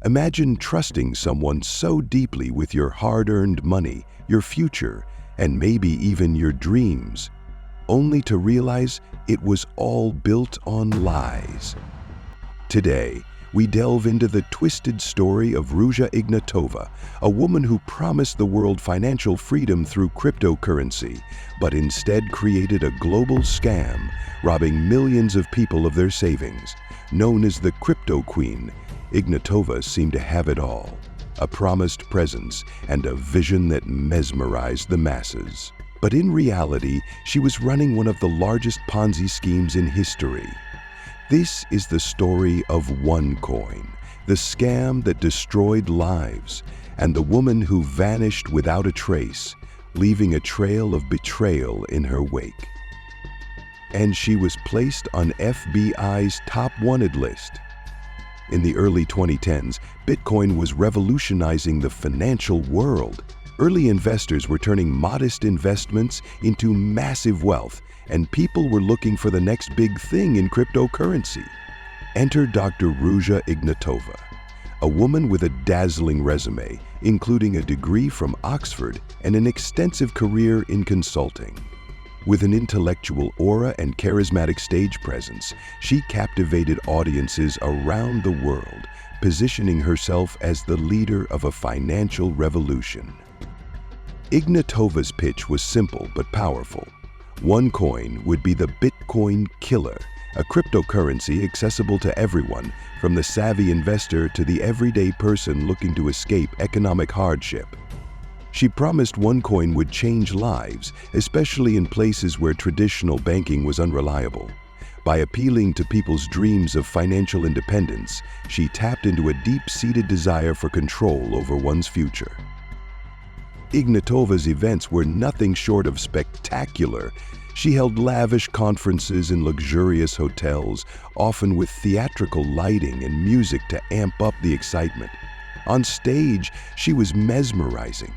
Imagine trusting someone so deeply with your hard-earned money, your future, and maybe even your dreams, only to realize it was all built on lies. Today, we delve into the twisted story of Ruja Ignatova, a woman who promised the world financial freedom through cryptocurrency, but instead created a global scam, robbing millions of people of their savings. Known as the Cryptoqueen, Ignatova seemed to have it all: a promised presence and a vision that mesmerized the masses. But in reality, she was running one of the largest Ponzi schemes in history. This is the story of OneCoin, the scam that destroyed lives, and the woman who vanished without a trace, leaving a trail of betrayal in her wake. And she was placed on FBI's top wanted list. In the early 2010s, Bitcoin was revolutionizing the financial world. Early investors were turning modest investments into massive wealth, and people were looking for the next big thing in cryptocurrency. Enter Dr. Ruja Ignatova, a woman with a dazzling resume, including a degree from Oxford and an extensive career in consulting. With an intellectual aura and charismatic stage presence, she captivated audiences around the world, positioning herself as the leader of a financial revolution. Ignatova's pitch was simple but powerful. OneCoin would be the Bitcoin killer, a cryptocurrency accessible to everyone, from the savvy investor to the everyday person looking to escape economic hardship. She promised OneCoin would change lives, especially in places where traditional banking was unreliable. By appealing to people's dreams of financial independence, she tapped into a deep-seated desire for control over one's future. Ignatova's events were nothing short of spectacular. She held lavish conferences in luxurious hotels, often with theatrical lighting and music to amp up the excitement. On stage, she was mesmerizing.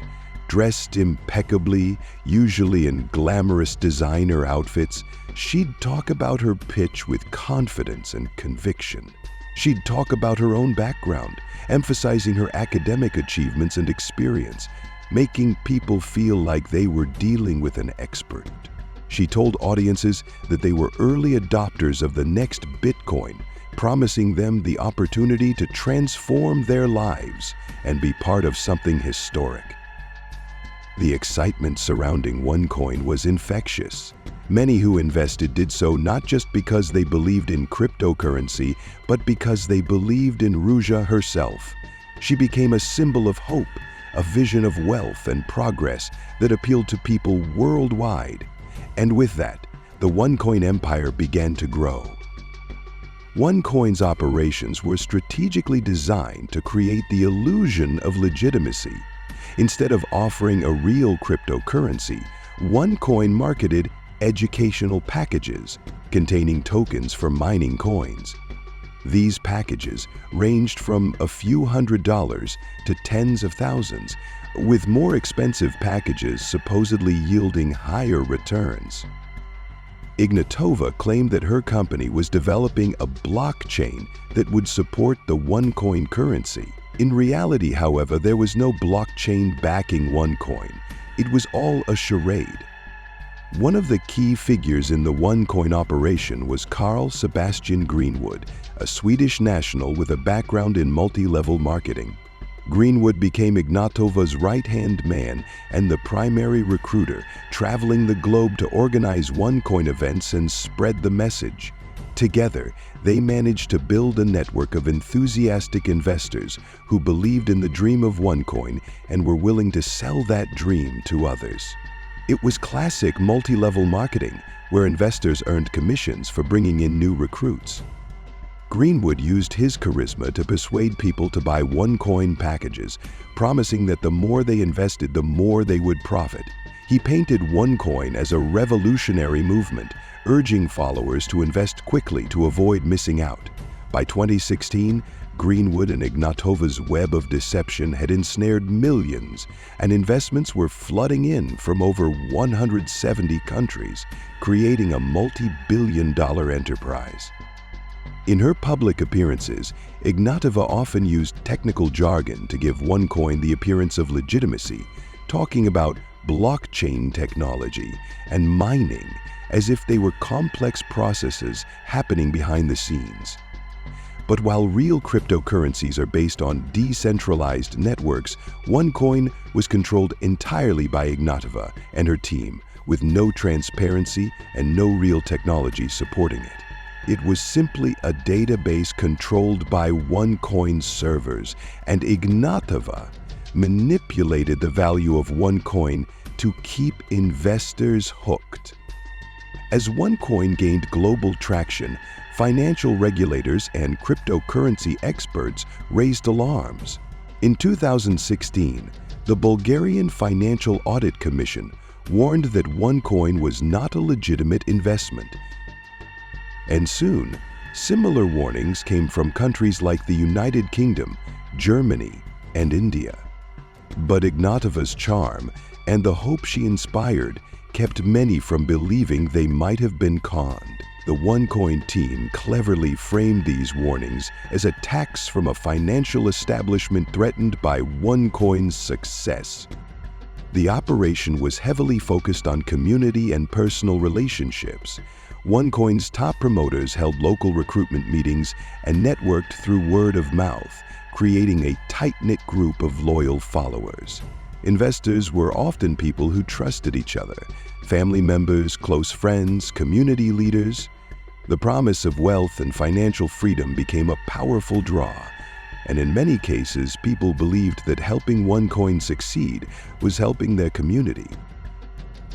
Dressed impeccably, usually in glamorous designer outfits, she'd talk about her pitch with confidence and conviction. She'd talk about her own background, emphasizing her academic achievements and experience, making people feel like they were dealing with an expert. She told audiences that they were early adopters of the next Bitcoin, promising them the opportunity to transform their lives and be part of something historic. The excitement surrounding OneCoin was infectious. Many who invested did so not just because they believed in cryptocurrency, but because they believed in Ruja herself. She became a symbol of hope, a vision of wealth and progress that appealed to people worldwide. And with that, the OneCoin empire began to grow. OneCoin's operations were strategically designed to create the illusion of legitimacy. Instead of offering a real cryptocurrency, OneCoin marketed educational packages containing tokens for mining coins. These packages ranged from a few $100s to tens of thousands, with more expensive packages supposedly yielding higher returns. Ignatova claimed that her company was developing a blockchain that would support the OneCoin currency. In reality, however, there was no blockchain backing OneCoin. It was all a charade. One of the key figures in the OneCoin operation was Carl Sebastian Greenwood, a Swedish national with a background in multi-level marketing. Greenwood became Ignatova's right-hand man and the primary recruiter, traveling the globe to organize OneCoin events and spread the message. Together, they managed to build a network of enthusiastic investors who believed in the dream of OneCoin and were willing to sell that dream to others. It was classic multi-level marketing, where investors earned commissions for bringing in new recruits. Greenwood used his charisma to persuade people to buy OneCoin packages, promising that the more they invested, the more they would profit. He painted OneCoin as a revolutionary movement, urging followers to invest quickly to avoid missing out. By 2016, Greenwood and Ignatova's web of deception had ensnared millions, and investments were flooding in from over 170 countries, creating a multi-billion-dollar enterprise. In her public appearances, Ignatova often used technical jargon to give OneCoin the appearance of legitimacy, talking about blockchain technology and mining as if they were complex processes happening behind the scenes. But while real cryptocurrencies are based on decentralized networks, OneCoin was controlled entirely by Ignatova and her team, with no transparency and no real technology supporting it. It was simply a database controlled by OneCoin's servers, and Ignatova manipulated the value of OneCoin to keep investors hooked. As OneCoin gained global traction, financial regulators and cryptocurrency experts raised alarms. In 2016, the Bulgarian Financial Audit Commission warned that OneCoin was not a legitimate investment. And soon, similar warnings came from countries like the United Kingdom, Germany, and India. But Ignatova's charm and the hope she inspired kept many from believing they might have been conned. The OneCoin team cleverly framed these warnings as attacks from a financial establishment threatened by OneCoin's success. The operation was heavily focused on community and personal relationships. OneCoin's top promoters held local recruitment meetings and networked through word of mouth, creating a tight-knit group of loyal followers. Investors were often people who trusted each other, family members, close friends, community leaders. The promise of wealth and financial freedom became a powerful draw, and in many cases, people believed that helping OneCoin succeed was helping their community.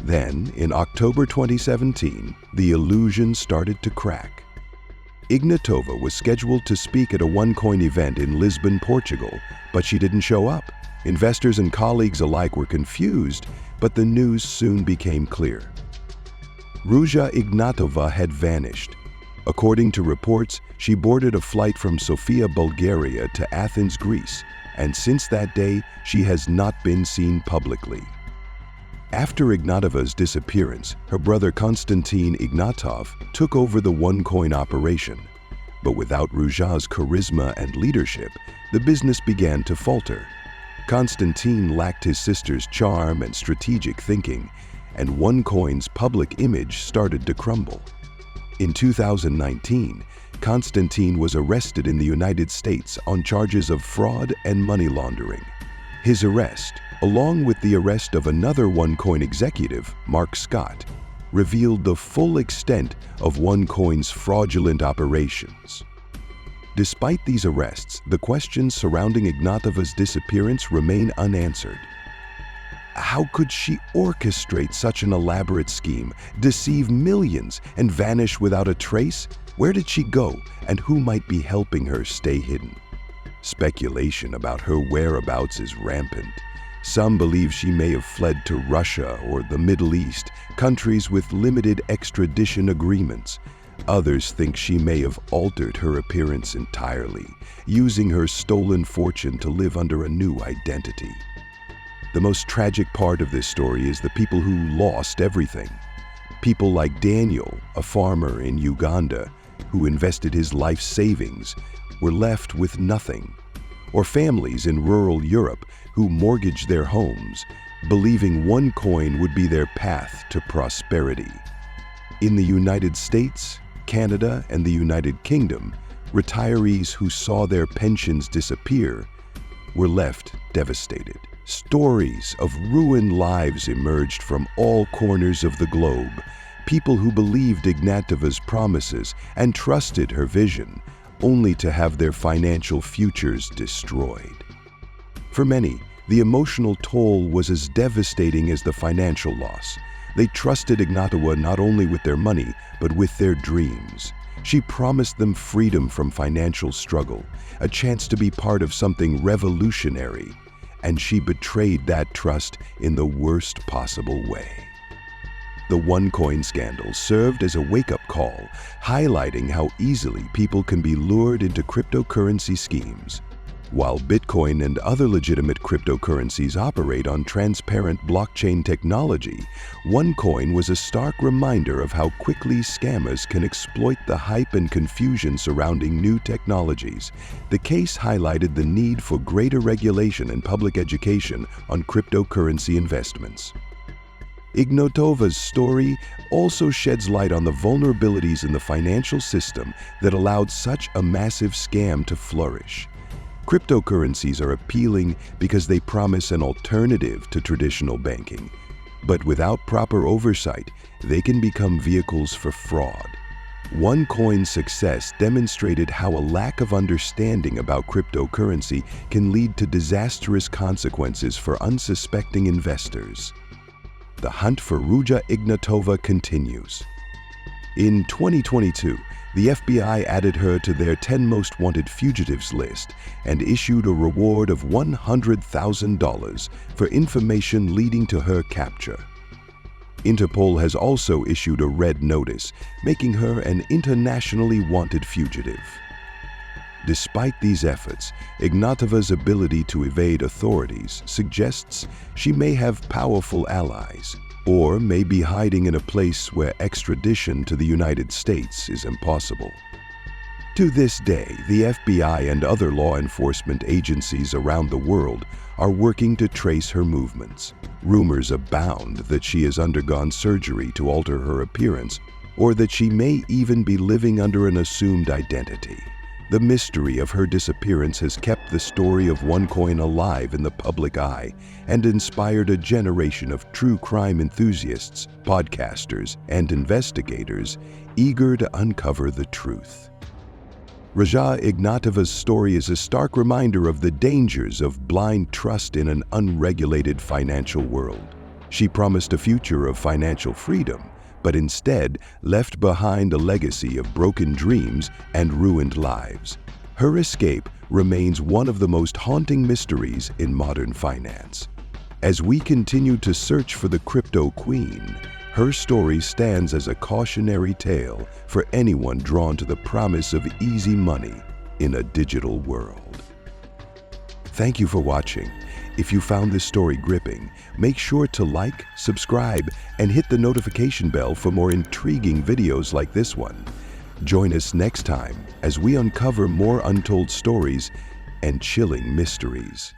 Then, in October 2017, the illusion started to crack. Ignatova was scheduled to speak at a OneCoin event in Lisbon, Portugal, but she didn't show up. Investors and colleagues alike were confused, but the news soon became clear. Ruja Ignatova had vanished. According to reports, she boarded a flight from Sofia, Bulgaria to Athens, Greece, and since that day, she has not been seen publicly. After Ignatova's disappearance, her brother Konstantin Ignatov took over the OneCoin operation. But without Ruja's charisma and leadership, the business began to falter. Konstantin lacked his sister's charm and strategic thinking, and OneCoin's public image started to crumble. In 2019, Konstantin was arrested in the United States on charges of fraud and money laundering. His arrest, along with the arrest of another OneCoin executive, Mark Scott, revealed the full extent of OneCoin's fraudulent operations. Despite these arrests, the questions surrounding Ignatova's disappearance remain unanswered. How could she orchestrate such an elaborate scheme, deceive millions, and vanish without a trace? Where did she go, and who might be helping her stay hidden? Speculation about her whereabouts is rampant. Some believe she may have fled to Russia or the Middle East, countries with limited extradition agreements. Others think she may have altered her appearance entirely, using her stolen fortune to live under a new identity. The most tragic part of this story is the people who lost everything. People like Daniel, a farmer in Uganda, who invested his life savings, were left with nothing. Or families in rural Europe who mortgaged their homes, believing OneCoin would be their path to prosperity. In the United States, Canada, and the United Kingdom, retirees who saw their pensions disappear were left devastated. Stories of ruined lives emerged from all corners of the globe. People who believed Ignatova's promises and trusted her vision, only to have their financial futures destroyed. For many, the emotional toll was as devastating as the financial loss. They trusted Ignatova not only with their money, but with their dreams. She promised them freedom from financial struggle, a chance to be part of something revolutionary, and she betrayed that trust in the worst possible way. The OneCoin scandal served as a wake-up call, highlighting how easily people can be lured into cryptocurrency schemes. While Bitcoin and other legitimate cryptocurrencies operate on transparent blockchain technology, OneCoin was a stark reminder of how quickly scammers can exploit the hype and confusion surrounding new technologies. The case highlighted the need for greater regulation and public education on cryptocurrency investments. Ignatova's story also sheds light on the vulnerabilities in the financial system that allowed such a massive scam to flourish. Cryptocurrencies are appealing because they promise an alternative to traditional banking. But without proper oversight, they can become vehicles for fraud. OneCoin's success demonstrated how a lack of understanding about cryptocurrency can lead to disastrous consequences for unsuspecting investors. The hunt for Ruja Ignatova continues. In 2022, the FBI added her to their 10 most wanted fugitives list and issued a reward of $100,000 for information leading to her capture. Interpol has also issued a red notice, making her an internationally wanted fugitive. Despite these efforts, Ignatova's ability to evade authorities suggests she may have powerful allies, or may be hiding in a place where extradition to the United States is impossible. To this day, the FBI and other law enforcement agencies around the world are working to trace her movements. Rumors abound that she has undergone surgery to alter her appearance, or that she may even be living under an assumed identity. The mystery of her disappearance has kept the story of OneCoin alive in the public eye and inspired a generation of true crime enthusiasts, podcasters, and investigators eager to uncover the truth. Ruja Ignatova's story is a stark reminder of the dangers of blind trust in an unregulated financial world. She promised a future of financial freedom, but instead left behind a legacy of broken dreams and ruined lives. Her escape remains one of the most haunting mysteries in modern finance. As we continue to search for the Cryptoqueen, her story stands as a cautionary tale for anyone drawn to the promise of easy money in a digital world. Thank you for watching. If you found this story gripping, make sure to like, subscribe, and hit the notification bell for more intriguing videos like this one. Join us next time as we uncover more untold stories and chilling mysteries.